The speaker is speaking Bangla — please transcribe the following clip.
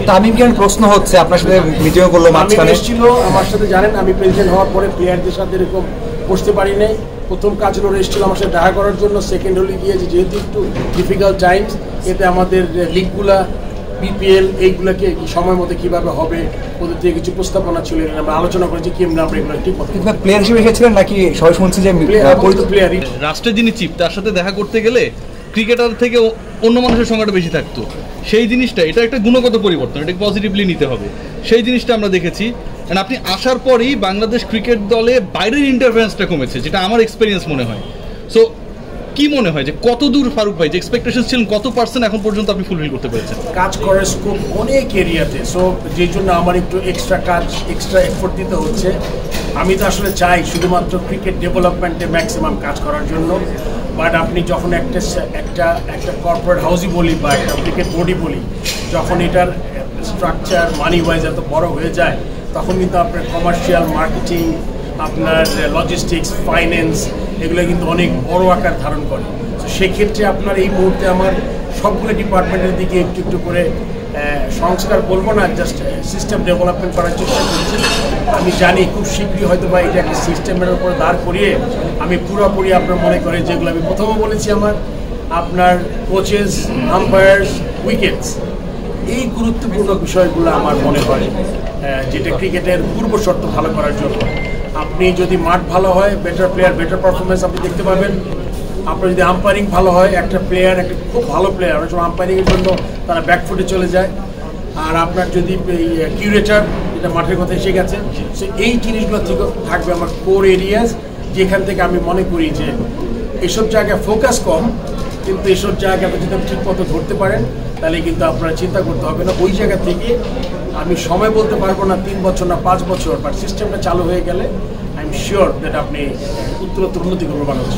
তামিমকে প্রশ্ন হচ্ছে আপনার সাথে মিটিং করলো মাঝখানে ছিল আমার সাথে, জানেন আমি প্রেসিডেন্ট হওয়ার পরে প্লেয়ারদের সাথে এরকম বসতে পারি নাই। প্রথম কাজ হলো এসেছিল আমার সাথে দেখা করার জন্য, সেকেন্ড হলে গিয়েছে যেহেতু একটু ডিফিকাল্ট টাইমস, এতে আমাদের লিগগুলা বিপিএল এইগুলোকে সময় মতো কীভাবে হবে ওদের থেকে কিছু প্রস্তাবনা ছিল, আমরা আলোচনা করেছি কি আমরা এগুলো ঠিক মতো। প্লেয়ার হিসেবে এসেছিলেন নাকি সবাই শুনছি যে প্লেয়ারই? রাষ্ট্রের যিনি চিফ তার সাথে দেখা করতে গেলে ক্রিকেটার থেকে অন্য মানুষের সংখ্যাটা বেশি থাকতো, সেই জিনিসটা এটা একটা গুণগত পরিবর্তন, এটাকে পজিটিভলি নিতে হবে, সেই জিনিসটা আমরা দেখেছি। অ্যান্ড আপনি আসার পরই বাংলাদেশ ক্রিকেট দলে বাইরের ইন্টারফারেন্সটা কমেছে, যেটা আমার এক্সপিরিয়েন্স মনে হয়। সো কি মনে হয় যে কত দূর ফারুক ভাই যে এক্সপেকটেশন ছিলেন কত পার্সেন্ট এখন পর্যন্ত আপনি ফুলফিল করতে পেরেছেন? কাজ করার স্কোপ অনেক এরিয়াতে, সো যেই জন্য আমার একটু এক্সট্রা এফোর্ট দিতে হচ্ছে। আমি তো আসলে চাই শুধুমাত্র ক্রিকেট ডেভেলপমেন্টে ম্যাক্সিমাম কাজ করার জন্য, বাট আপনি যখন একটা কর্পোরেট হাউসই বলি বা একটা ক্রিকেট বোর্ডই বলি, যখন এটার স্ট্রাকচার মানি ওয়াইজ এত বড় হয়ে যায়, তখন কিন্তু আপনার কমার্শিয়াল মার্কেটিং, আপনার লজিস্টিক্স, ফাইন্যান্স এগুলো কিন্তু অনেক বড় আকার ধারণ করে। তো সেক্ষেত্রে আপনার এই মুহূর্তে আমার সবগুলো ডিপার্টমেন্টের দিকে একটু একটু করে সংস্কার বলবো না, জাস্ট সিস্টেম ডেভেলপমেন্ট করার চেষ্টা করছি। আমি জানি খুব শীঘ্রই হয়তো বা এটা একটা সিস্টেমের উপর দাঁড় করিয়ে আমি পুরোপুরি আপনার মনে করেন যেগুলো আমি প্রথমে বলেছি, আপনার কোচেস, আম্পায়ার্স, উইকেটস, এই গুরুত্বপূর্ণ বিষয়গুলো আমার মনে হয় যেটা ক্রিকেটের পূর্ব শর্ত ভালো করার জন্য। আপনি যদি মাঠ ভালো হয়, বেটার প্লেয়ার বেটার পারফরমেন্স আপনি দেখতে পাবেন। আপনার যদি আম্পায়ারিং ভালো হয়, একটা প্লেয়ার একটা খুব ভালো প্লেয়ার অনেক সময় আম্পায়ারিংয়ের জন্য তারা ব্যাকফুটে চলে যায়। আর আপনার যদি কিউরেটার, যেটা মাঠের কথা এসে গেছে, সো এই জিনিসগুলো থেকে থাকবে আমার কোর এরিয়াস, যেখান থেকে আমি মনে করি যে এসব জায়গায় ফোকাস কম, কিন্তু এসব জায়গায় যদি আপনি ঠিক মতো ধরতে পারেন তাহলে কিন্তু আপনারা চিন্তা করতে হবে না। ওই জায়গা থেকে আমি সময় বলতে পারবো না 3 বছর না 5 বছর, বাট সিস্টেমটা চালু হয়ে গেলে আই এম শিওর দ্যাট আপনি উত্তরোত্তর উন্নতি করবো বাংলাদেশ।